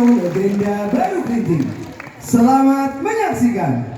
Legenda Baru Kerinting. Selamat menyaksikan.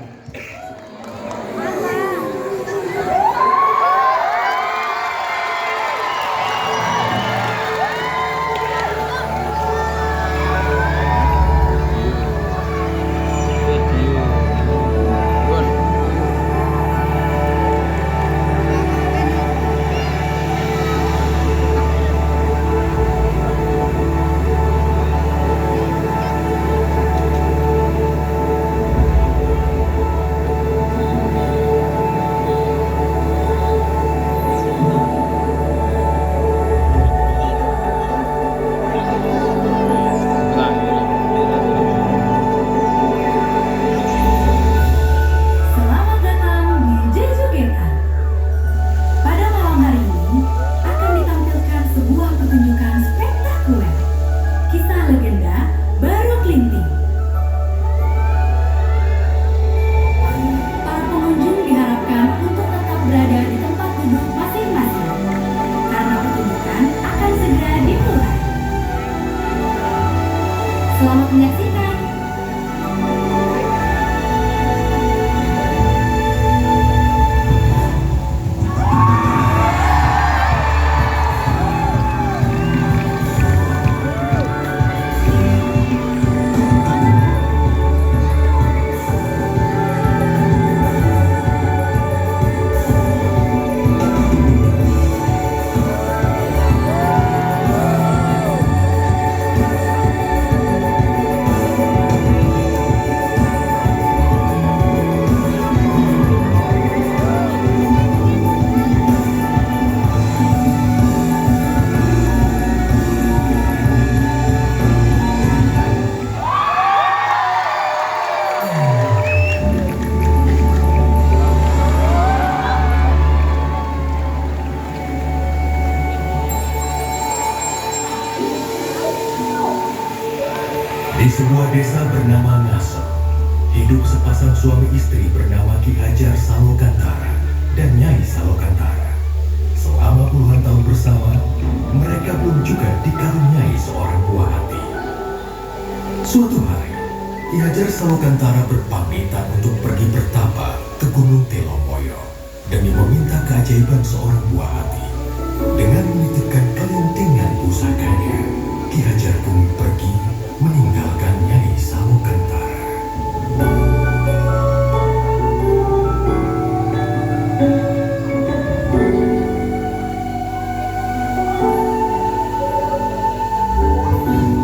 Selamat menyaksikan. Di sebuah desa bernama Ngasem, hidup sepasang suami istri bernama Ki Hajar Salokantara dan Nyai Salokantara. Selama puluhan tahun bersama, mereka pun juga dikaruniai seorang buah hati. Suatu hari, Ki Hajar Salokantara berpamitan untuk pergi bertapa ke Gunung Telomoyo demi meminta keajaiban seorang buah hati. Dengan menitipkan kelintingan pusakanya, Ki Hajar pun pergi meninggalkan Nyai Salokantara.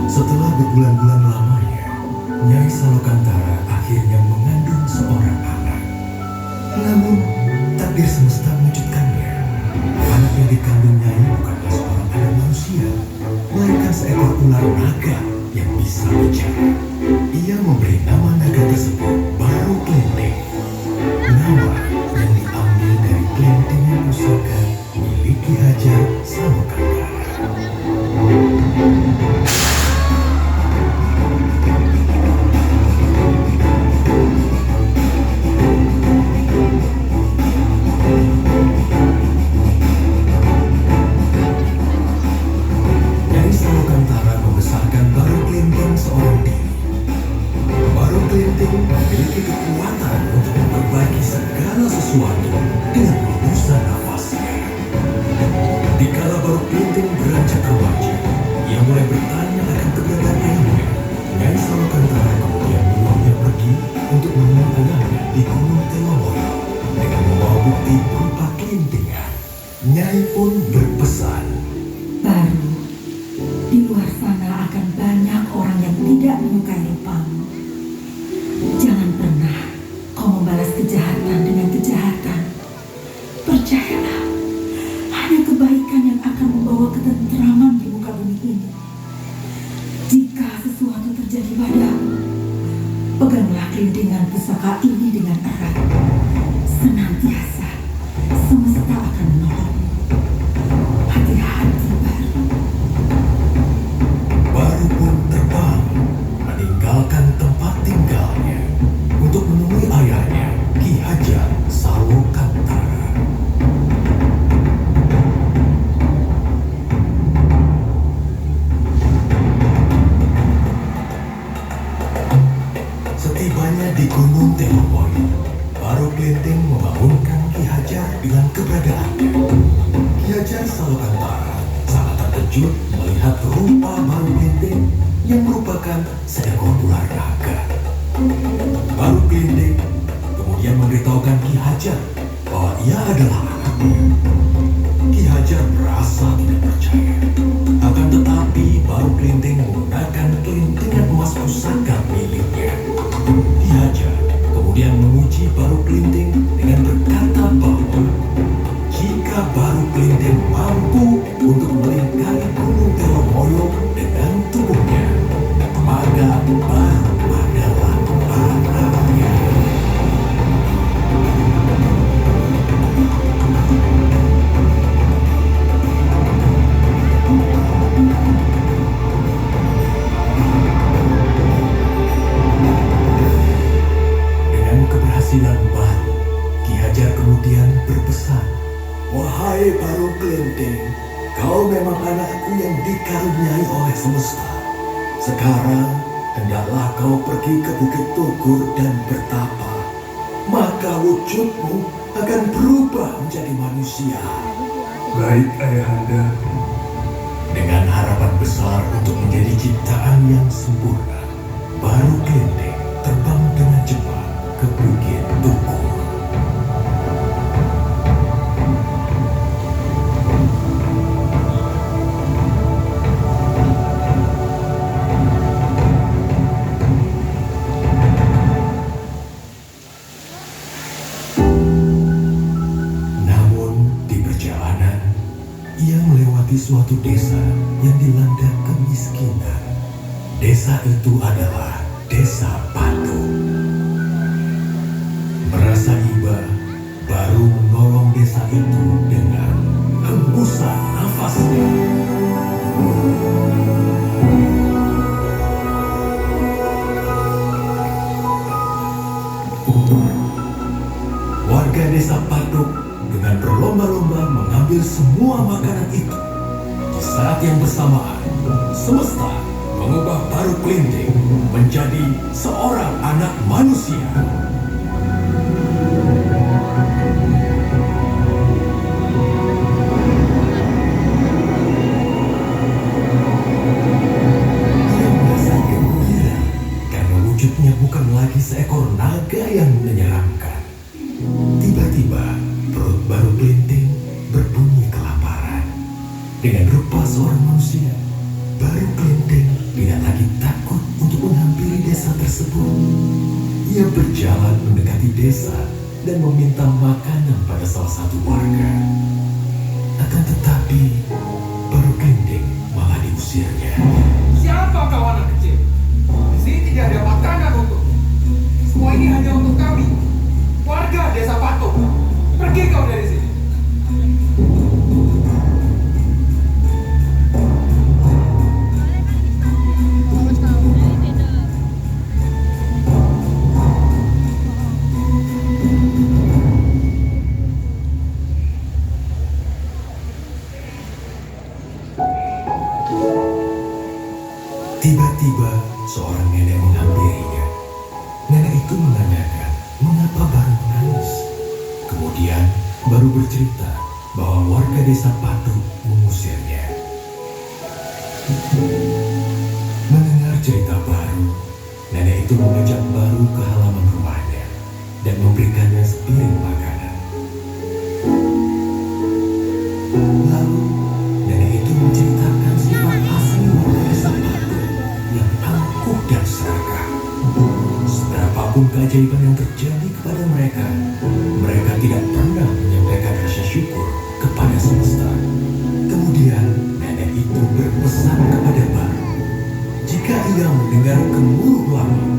Setelah berbulan-bulan lamanya, Nyai Salokantara akhirnya mengandung seorang anak. Namun, takdir semesta mengejutkannya. Anak yang dikandung Nyai bukanlah seorang anak manusia, melainkan seekor ular naga yang bisa bicara. Ia memberi nama naga tersebut Baru Klinting. Nama yang diambil dari kelintingan pusaka milik Ki Hajar Salokantara. Nyai Salokantara membesarkan Baru Klinting seorang diri. Baru Klinting memiliki kekuatan untuk memperbaiki segala sesuatu dengan hembusan nafasnya. Dikala Baru Di luar sana akan banyak orang yang tidak menyukai rupamu. Jangan pernah kau membalas kejahatan dengan kejahatan. Percayalah, hanya kebaikan yang akan membawa ketentraman di muka bumi ini. Jika sesuatu terjadi padamu, peganglah kelintingan pusaka ini dengan erat. Senantiasa, semesta akan menolongmu. Hati-hati, Baru. Baru pun terbang, meninggalkan tempat tinggalnya untuk menemui ayahnya, Ki Hajar Salokantara. Setibanya di Gunung Teloponi, Baru Klinting membangunkan Ki Hajar dengan keberadaannya. Ki Hajar Salokantara sangat terkejut melihat rupa Baru Klinting yang merupakan seekor ular naga. Baru Klinting kemudian memberitahukan Ki Hajar bahwa ia adalah anaknya. Ki Hajar merasa tidak percaya. Akan tetapi Baru Klinting menggunakan kelintingan emas pusaka miliknya. Ki Hajar kemudian menguji Baru Klinting dengan berkata bahwa jika Baru Klinting mampu untuk melingkari Gunung Telomoyo dengan tubuhnya, maka Baru adalah anaknya. Dengan keberhasilan Baru, Ki Hajar kemudian berpesan, "Wahai Baru Klinting, kau memang anakku yang dikaruniai oleh semesta. Sekarang, hendaklah kau pergi ke Bukit Tugur dan bertapa. Maka wujudmu akan berubah menjadi manusia." Baik, Ayahanda. Dengan harapan besar untuk menjadi ciptaan yang sempurna, Baru Klinting terbang dengan cepat ke Bukit Tugur. Namun di perjalanan, ia melewati suatu desa yang dilanda kemiskinan. Desa itu adalah Desa Patung. Merasa iba, Baru menolong desa itu dengan hembusan nafasnya. Warga desa Patung dengan berlomba-lomba mengambil semua makanan itu. Di saat yang bersamaan, semesta mengubah Baru Klinting menjadi seorang anak manusia. Ia merasa gembira karena wujudnya bukan lagi seekor naga yang menyeramkan. Tiba-tiba perut Baru Klinting berbunyi kelaparan. Dengan rupa seorang manusia, Baru Klinting tidak lagi takut untuk menghampiri desa tersebut. Ia berjalan mendekati desa dan meminta makanan pada salah satu warga. Akan tetapi, Baru Klinting malah diusirnya. Siapa kau anak kecil? Di sini tidak ada makanan untuk. Semua ini hanya untuk kami, warga desa Patung. Pergi kau dari sini. Tiba-tiba seorang nenek menghampirinya. Nenek itu menanyakan mengapa Baru menangis. Kemudian Baru bercerita bahwa warga desa Patung mengusirnya. Mendengar cerita Baru, nenek itu mengajak Baru ke halaman rumahnya dan memberikannya sepiring makanan. Lalu nenek itu menceritakan sifat asli apapun keajaiban yang terjadi kepada mereka, mereka tidak pernah menyampaikan rasa syukur kepada semesta. Kemudian nenek itu berpesan kepada Baru, jika ia mendengar gemuruh langit,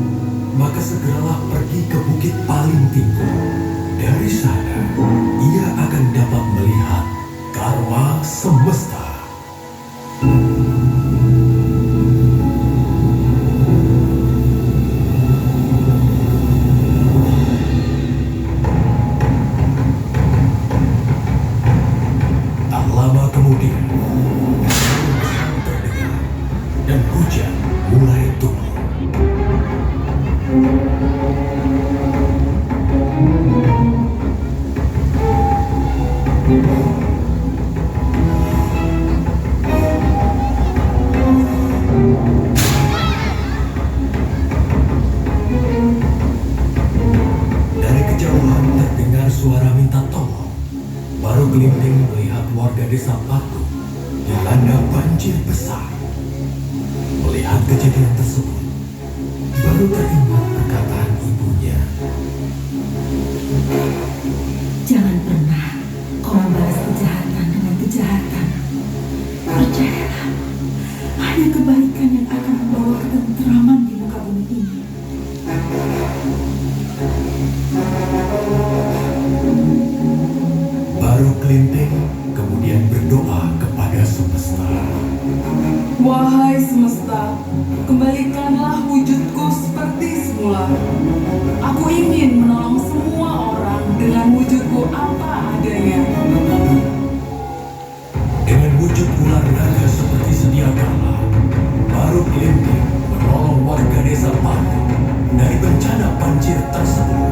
maka segeralah pergi ke bukit paling tinggi. Dari sana, ia akan dapat melihat karma semesta. Tak lama kemudian, terdengar dan hujan mulai turun. Dari kejauhan terdengar suara minta tolong. Baru Kelinting melihat warga desa Patu dilanda banjir besar. Melihat kejadian tersebut, baru teringat perkataan ibunya. Jangan pernah kau membalas kejahatan dengan kejahatan. Percayalah, hanya kebaikan yang akan membawa ketentraman di muka bumi ini. Baru Kelinting kemudian berdoa kepada semesta. Wahai semesta, kembalikanlah wujudku seperti semula. Aku ingin menolong semua orang dengan wujudku apa adanya. Dengan wujud ular naga seperti sedia kala, Baru Kelinting menolong warga desa Patu dari bencana banjir tersebut.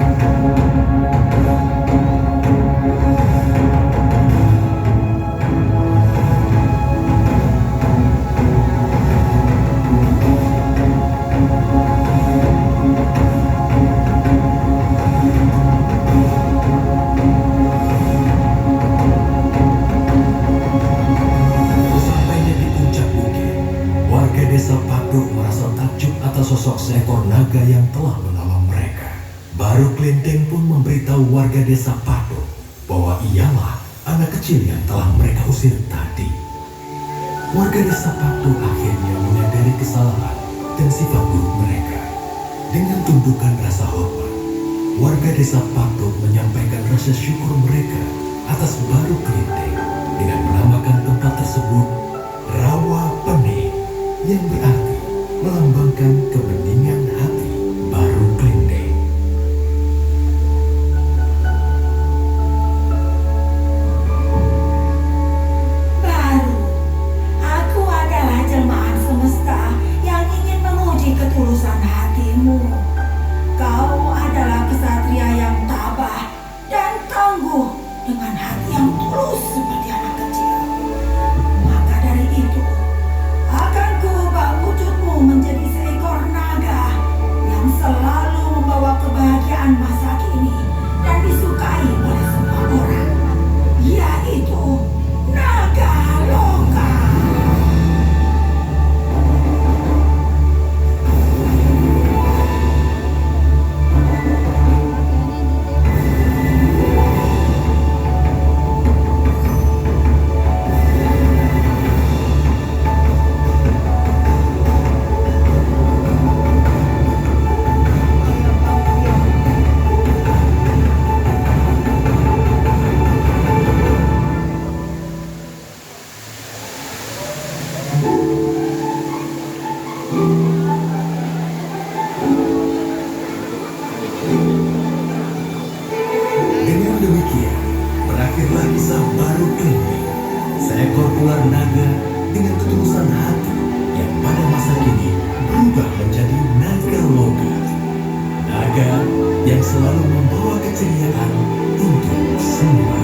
Sesampainya di puncak bukit, warga desa Patu merasa takjub atas sosok seekor naga yang telah menolong mereka. Baru Kelinting pun memberitahu warga desa Patu bahwa ialah anak kecil yang telah mereka usir tadi. Warga desa Patu akhirnya menyadari kesalahan dan sifat buruk mereka. Dengan tundukan rasa hormat, warga desa Patu menyampaikan rasa syukur mereka atas Baru Kelinting dengan menamakan tempat tersebut Rawa Pening, yang berarti melambangkan kebeningan hati Baru Kelinting. Baru, aku adalah jelmaan semesta yang ingin menguji ketulusan hatimu. Kau adalah kesatria yang tabah dan tangguh dengan hati yang tulus seperti anak kecil. Maka dari itu, akan kuubah wujudmu menjadi seekor naga yang selalu membawa kebahagiaan masa kini dan disukai oleh semua orang, yaitu naga loka. Dengan demikian, berakhirlah kisah Baru Kelinting, seekor ular naga dengan ketulusan hati yang pada masa kini berubah menjadi naga loka. Naga yang selalu membawa keceriaan untuk semua.